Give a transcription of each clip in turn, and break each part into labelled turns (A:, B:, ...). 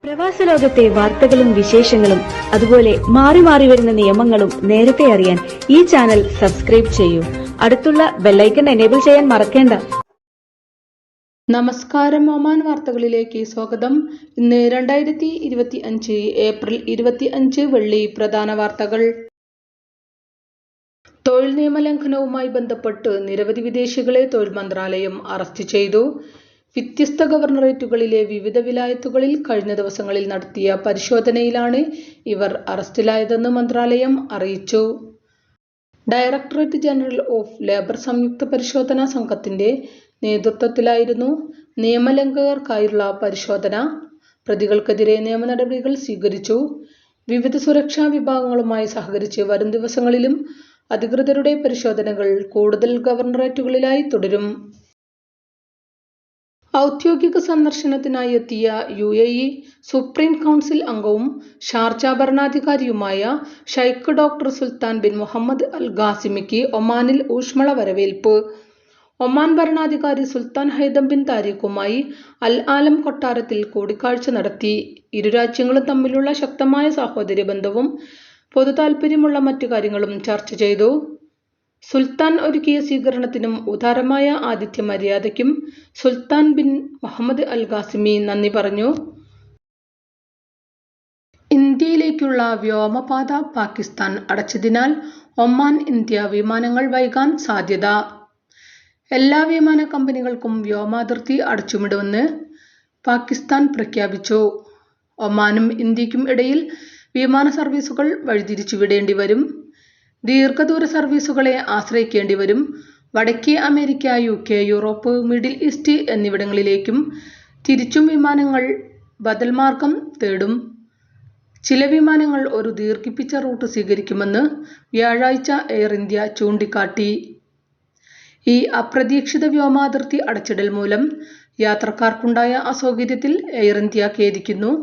A: പ്രവാസ ലോകത്തെ വാർത്തകളും വിശേഷങ്ങളും അതുപോലെ മാറി മാറി വരുന്ന നിയമങ്ങളും നേരത്തെ അറിയാൻ ഈ ചാനൽ സബ്സ്ക്രൈബ് ചെയ്യൂ. അടുത്തുള്ള ബെല്ലൈക്കൺ എനേബിൾ ചെയ്യാൻ മറക്കേണ്ട.
B: നമസ്കാരം. ഒമാൻ വാർത്തകളിലേക്ക് സ്വാഗതം. ഇന്ന് 2025 ഏപ്രിൽ 25 വെള്ളി. പ്രധാന വാർത്തകൾ. തൊഴിൽ നിയമലംഘനവുമായി ബന്ധപ്പെട്ട് നിരവധി വിദേശികളെ തൊഴിൽ മന്ത്രാലയം അറസ്റ്റ് ചെയ്തു. വ്യത്യസ്ത ഗവർണറേറ്റുകളിലെ വിവിധ വിലായത്തുകളിൽ കഴിഞ്ഞ ദിവസങ്ങളിൽ നടത്തിയ പരിശോധനയിലാണ് ഇവർ അറസ്റ്റിലായതെന്ന് മന്ത്രാലയം അറിയിച്ചു. ഡയറക്ടറേറ്റ് ജനറൽ ഓഫ് ലേബർ സംയുക്ത പരിശോധനാ സംഘത്തിന്റെ നേതൃത്വത്തിലായിരുന്നു നിയമലംഘകർക്കായുള്ള പരിശോധന. പ്രതികൾക്കെതിരെ നിയമ നടപടികൾ സ്വീകരിച്ചു. വിവിധ സുരക്ഷാ വിഭാഗങ്ങളുമായി സഹകരിച്ച് വരും ദിവസങ്ങളിലും അധികൃതരുടെ പരിശോധനകൾ കൂടുതൽ ഗവർണറേറ്റുകളിലായി തുടരും. ഔദ്യോഗിക സന്ദർശനത്തിനായി എത്തിയ UAE സുപ്രീം കൗൺസിൽ അംഗവും ഷാർജ ഭരണാധികാരിയുമായ Sheikh doctor Sultan bin Muhammad Al ഖാസിമിക്ക് ഒമാനിൽ ഊഷ്മള വരവേൽപ്പ്. ഒമാൻ ഭരണാധികാരി സുൽത്താൻ ഹൈതം ബിൻ താരിഖുമായി അൽ ആലം കൊട്ടാരത്തിൽ കൂടിക്കാഴ്ച നടത്തി. ഇരു രാജ്യങ്ങളും തമ്മിലുള്ള ശക്തമായ സാഹോദര്യ ബന്ധവും പൊതു താൽപര്യമുള്ള മറ്റു കാര്യങ്ങളും ചർച്ച ചെയ്തു. സുൽത്താൻ ഒരുക്കിയ സ്വീകരണത്തിനും ഉദാരമായ ആതിഥ്യ മര്യാദയ്ക്കും സുൽത്താൻ ബിൻ മുഹമ്മദ് അൽ ഖാസിമി നന്ദി പറഞ്ഞു. ഇന്ത്യയിലേക്കുള്ള വ്യോമപാത പാകിസ്ഥാൻ അടച്ചതിനാൽ ഒമാൻ ഇന്ത്യ വിമാനങ്ങൾ വൈകാൻ സാധ്യത. എല്ലാ വിമാന കമ്പനികൾക്കും വ്യോമാതിർത്തി അടച്ചുവിടുമെന്ന് പാകിസ്ഥാൻ പ്രഖ്യാപിച്ചു. ഒമാനും ഇന്ത്യക്കും ഇടയിൽ വിമാന സർവീസുകൾ വഴിതിരിച്ചുവിടേണ്ടി വരും. ദീർഘദൂര സർവീസുകളെ ആശ്രയിക്കേണ്ടി വരും. വടക്കേ America, UK, Europe, middle east എന്നിവിടങ്ങളിലേക്കും തിരിച്ചും വിമാനങ്ങൾ ബദൽ മാർഗം തേടും. ചില വിമാനങ്ങൾ ഒരു ദീർഘിപ്പിച്ച റൂട്ട് സ്വീകരിക്കുമെന്ന് വ്യാഴാഴ്ച എയർ ഇന്ത്യ ചൂണ്ടിക്കാട്ടി. ഈ അപ്രതീക്ഷിത വ്യോമാതിർത്തി അടച്ചിടൽ മൂലം യാത്രക്കാർക്കുണ്ടായ അസൗകര്യത്തിൽ എയർ ഇന്ത്യ ഖേദിക്കുന്നു.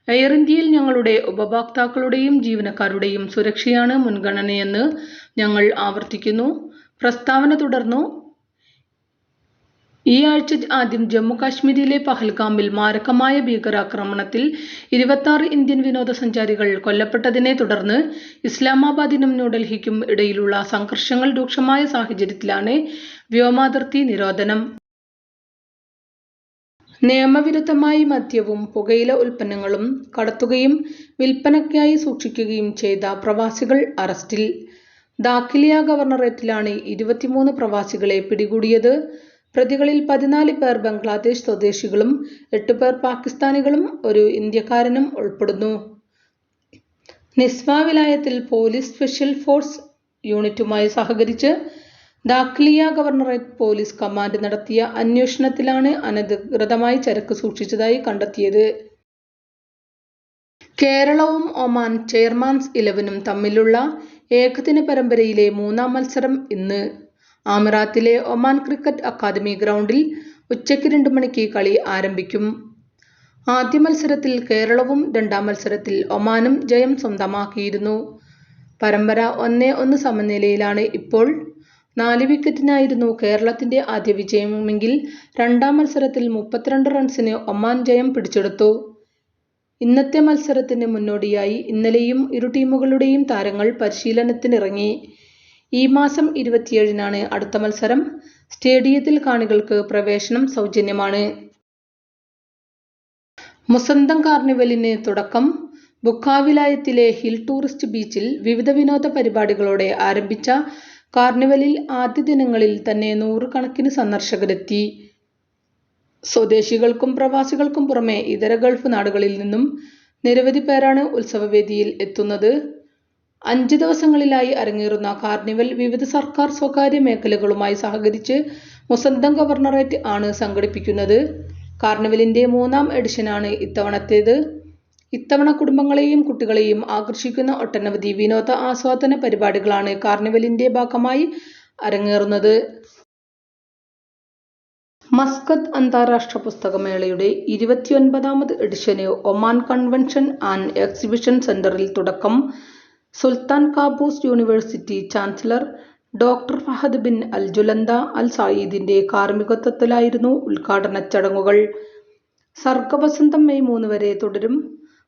B: എയർ ഇന്ത്യയിൽ ഞങ്ങളുടെ ഉപഭോക്താക്കളുടെയും ജീവനക്കാരുടെയും സുരക്ഷയാണ് മുൻഗണനയെന്ന് ഞങ്ങൾ ആവർത്തിക്കുന്നു. പ്രസ്താവന തുടർന്നു. ഈ ആഴ്ച ആദ്യം ജമ്മു കാശ്മീരിലെ പഹൽഗാമിൽ മാരകമായ ഭീകരാക്രമണത്തിൽ 26 ഇന്ത്യൻ വിനോദസഞ്ചാരികൾ കൊല്ലപ്പെട്ടതിനെ തുടർന്ന് ഇസ്ലാമാബാദിനും ന്യൂഡൽഹിക്കും ഇടയിലുള്ള സംഘർഷങ്ങൾ രൂക്ഷമായ സാഹചര്യത്തിലാണ് വ്യോമാതിർത്തി നിരോധനം. നിയമവിരുദ്ധമായി മദ്യവും പുകയില ഉൽപ്പന്നങ്ങളും കടത്തുകയും വിൽപ്പനയ്ക്കായി സൂക്ഷിക്കുകയും ചെയ്ത പ്രവാസികൾ അറസ്റ്റിൽ. ദാഖിലിയ ഗവർണറേറ്റിലാണ് 23 പ്രവാസികളെ പിടികൂടിയത്. പ്രതികളിൽ 14 പേർ ബംഗ്ലാദേശ് സ്വദേശികളും 8 പേർ പാകിസ്ഥാനികളും ഒരു ഇന്ത്യക്കാരനും ഉൾപ്പെടുന്നു. നിസ്വ വിലായത്തിൽ പോലീസ് സ്പെഷ്യൽ ഫോഴ്സ് യൂണിറ്റുമായി സഹകരിച്ച് ദാഖിലിയ ഗവർണറേറ്റ് പോലീസ് കമാൻഡ് നടത്തിയ അന്വേഷണത്തിലാണ് അനധികൃതമായി ചരക്ക് സൂക്ഷിച്ചതായി കണ്ടെത്തിയത്. കേരളവും ഒമാൻ ചെയർമാൻസ് 11 തമ്മിലുള്ള ഏകദിന പരമ്പരയിലെ 3-ാം മത്സരം ഇന്ന്. ആമിറാത്തിലെ ഒമാൻ ക്രിക്കറ്റ് അക്കാദമി ഗ്രൗണ്ടിൽ ഉച്ചയ്ക്ക് 2 മണിക്ക് കളി ആരംഭിക്കും. ആദ്യ മത്സരത്തിൽ കേരളവും 2-ാം മത്സരത്തിൽ ഒമാനും ജയം സ്വന്തമാക്കിയിരുന്നു. പരമ്പര 1-1 സമനിലയിലാണ് ഇപ്പോൾ. 4 വിക്കറ്റിനായിരുന്നു കേരളത്തിന്റെ ആദ്യ വിജയമെങ്കിൽ 2-ാം മത്സരത്തിൽ 32 റൺസിന് ഒമാൻ ജയം പിടിച്ചെടുത്തു. ഇന്നത്തെ മത്സരത്തിന് മുന്നോടിയായി ഇന്നലെയും ഇരു ടീമുകളുടെയും താരങ്ങൾ പരിശീലനത്തിനിറങ്ങി. ഈ മാസം 27-നാണ് അടുത്ത മത്സരം. സ്റ്റേഡിയത്തിൽ കാണികൾക്ക് പ്രവേശനം സൗജന്യമാണ്. മുസന്തം കാർണിവലിന് തുടക്കം. ബുഖ വിലായത്തിലെ ഹിൽ ടൂറിസ്റ്റ് ബീച്ചിൽ വിവിധ വിനോദ പരിപാടികളോടെ ആരംഭിച്ച കാർണിവലിൽ ആദ്യ ദിനങ്ങളിൽ തന്നെ 100 കണക്കിന് സന്ദർശകരെത്തി. സ്വദേശികൾക്കും പ്രവാസികൾക്കും പുറമെ ഇതര ഗൾഫ് നാടുകളിൽ നിന്നും നിരവധി പേരാണ് ഉത്സവവേദിയിൽ എത്തുന്നത്. 5 ദിവസങ്ങളിലായി അരങ്ങേറുന്ന കാർണിവൽ വിവിധ സർക്കാർ സ്വകാര്യ മേഖലകളുമായി സഹകരിച്ച് മുസന്തം ഗവർണറേറ്റ് ആണ് സംഘടിപ്പിക്കുന്നത്. കാർണിവലിന്റെ 3-ാം എഡിഷനാണ് ഇത്തവണത്തേത്. ഇത്തവണ കുടുംബങ്ങളെയും കുട്ടികളെയും ആകർഷിക്കുന്ന ഒട്ടനവധി വിനോദ ആസ്വാദന പരിപാടികളാണ് കാർണിവലിന്റെ ഭാഗമായി അരങ്ങേറുന്നത്. മസ്കത്ത് അന്താരാഷ്ട്ര പുസ്തകമേളയുടെ 29ാമത് എഡിഷന് ഒമാൻ കൺവെൻഷൻ ആൻഡ് എക്സിബിഷൻ സെന്ററിൽ തുടക്കം. Sultan Qaboos university chancellor doctor Fahad bin Al Julanda Al സായിദിന്റെ കാർമ്മികത്വത്തിലായിരുന്നു ഉദ്ഘാടന ചടങ്ങുകൾ. സർഗവസന്തം മെയ് 3 വരെ തുടരും.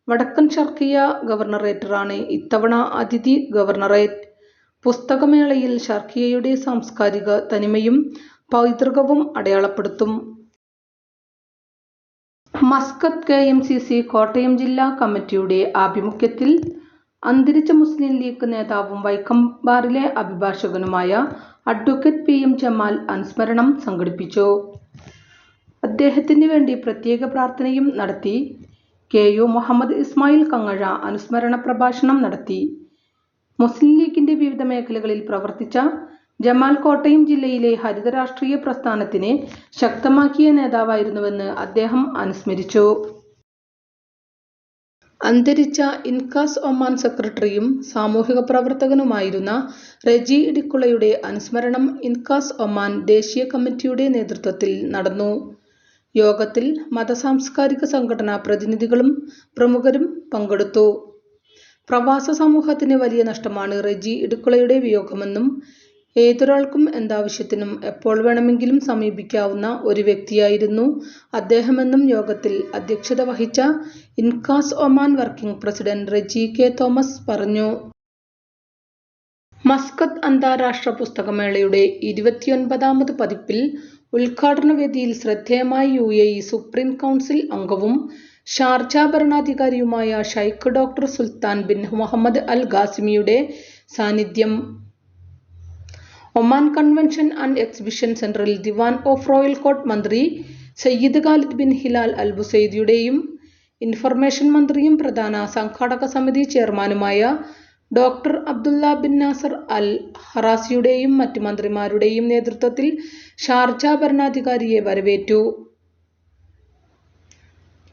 B: വടക്കൻ ഷർക്കിയ ഗവർണറേറ്ററാണ് ഇത്തവണ അതിഥി ഗവർണറേറ്റ്. പുസ്തകമേളയിൽ ഷർക്കിയയുടെ സാംസ്കാരിക തനിമയും പൈതൃകവും അടയാളപ്പെടുത്തും. മസ്കത്ത് KMCC കോട്ടയം ജില്ലാ കമ്മിറ്റിയുടെ ആഭിമുഖ്യത്തിൽ അന്തരിച്ച മുസ്ലിം ലീഗ് നേതാവും വൈക്കം ബാറിലെ അഭിഭാഷകനുമായ അഡ്വക്കേറ്റ് PM ജമാൽ അനുസ്മരണം സംഘടിപ്പിച്ചു. അദ്ദേഹത്തിന് വേണ്ടി പ്രത്യേക പ്രാർത്ഥനയും നടത്തി. KU മുഹമ്മദ് ഇസ്മായിൽ കങ്ങഴ അനുസ്മരണ പ്രഭാഷണം നടത്തി. മുസ്ലിം ലീഗിന്റെ വിവിധ മേഖലകളിൽ പ്രവർത്തിച്ച ജമാൽ കോട്ടയം ജില്ലയിലെ ഹരിത രാഷ്ട്രീയ പ്രസ്ഥാനത്തിനെ ശക്തമാക്കിയ നേതാവായിരുന്നുവെന്ന് അദ്ദേഹം അനുസ്മരിച്ചു. അന്തരിച്ച ഇൻകാസ് ഒമാൻ സെക്രട്ടറിയും സാമൂഹിക പ്രവർത്തകനുമായിരുന്ന റെജി ഇടിക്കുളയുടെ അനുസ്മരണം ഇൻകാസ് ഒമാൻ ദേശീയ കമ്മിറ്റിയുടെ നേതൃത്വത്തിൽ നടന്നു. യോഗത്തിൽ മതസാംസ്കാരിക സംഘടനാ പ്രതിനിധികളും പ്രമുഖരും പങ്കെടുത്തു. പ്രവാസ സമൂഹത്തിന് വലിയ നഷ്ടമാണ് റെജി ഇടിക്കുളയുടെ വിയോഗമെന്നും ഏതൊരാൾക്കും എന്താവശ്യത്തിനും എപ്പോൾ വേണമെങ്കിലും സമീപിക്കാവുന്ന ഒരു വ്യക്തിയായിരുന്നു അദ്ദേഹമെന്നും യോഗത്തിൽ അധ്യക്ഷത വഹിച്ച INCAS Oman working president Reji K. Thomas പറഞ്ഞു. മസ്കത്ത് അന്താരാഷ്ട്ര പുസ്തകമേളയുടെ 29ാമത് പതിപ്പിൽ ഉദ്ഘാടന വേദിയിൽ ശ്രദ്ധേയമായ UAE സുപ്രീം കൗൺസിൽ അംഗവും ഷാർജ ഭരണാധികാരിയുമായ Sheikh doctor Sultan bin Muhammad Al ഖാസിമിയുടെ സാന്നിധ്യം. ഒമാൻ കൺവെൻഷൻ ആൻഡ് എക്സിബിഷൻ സെന്ററിൽ ദിവാൻ ഓഫ് റോയൽ കോർട്ട് മന്ത്രി Sayyid Khalid bin Hilal Al ബുസൈദിയുടെയും ഇൻഫർമേഷൻ മന്ത്രിയും പ്രധാന സംഘാടക സമിതി ചെയർമാനുമായ doctor Abdullah bin Nasser Al ഹറാസിയുടെയും മറ്റ് മന്ത്രിമാരുടെയും നേതൃത്വത്തിൽ ഷാർജ ഭരണാധികാരിയെ വരവേറ്റു.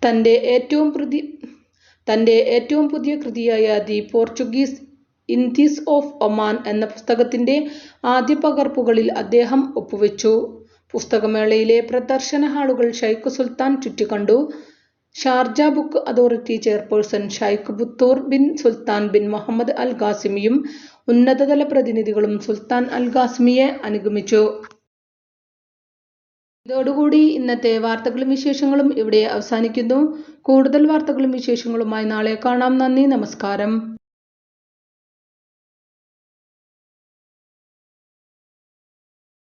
B: തന്റെ ഏറ്റവും പുതിയ കൃതിയായ the Portuguese Indies of Oman എന്ന പുസ്തകത്തിന്റെ ആദ്യ പകർപ്പുകളിൽ അദ്ദേഹം ഒപ്പുവെച്ചു. പുസ്തകമേളയിലെ പ്രദർശന ഹാളുകൾ ഷൈഖ് സുൽത്താൻ ചുറ്റിക്കണ്ടു. Sharjah book authority chairperson Sheikh Bodour bin Sultan bin Muhammad Al ഖാസിമിയും ഉന്നതതല പ്രതിനിധികളും സുൽത്താൻ അൽ ഖാസിമിയെ അനുഗമിച്ചു. ഇതോടുകൂടി ഇന്നത്തെ വാർത്തകളും വിശേഷങ്ങളും ഇവിടെ അവസാനിക്കുന്നു. കൂടുതൽ വാർത്തകളും വിശേഷങ്ങളുമായി നാളെ കാണാം. നന്ദി, നമസ്കാരം.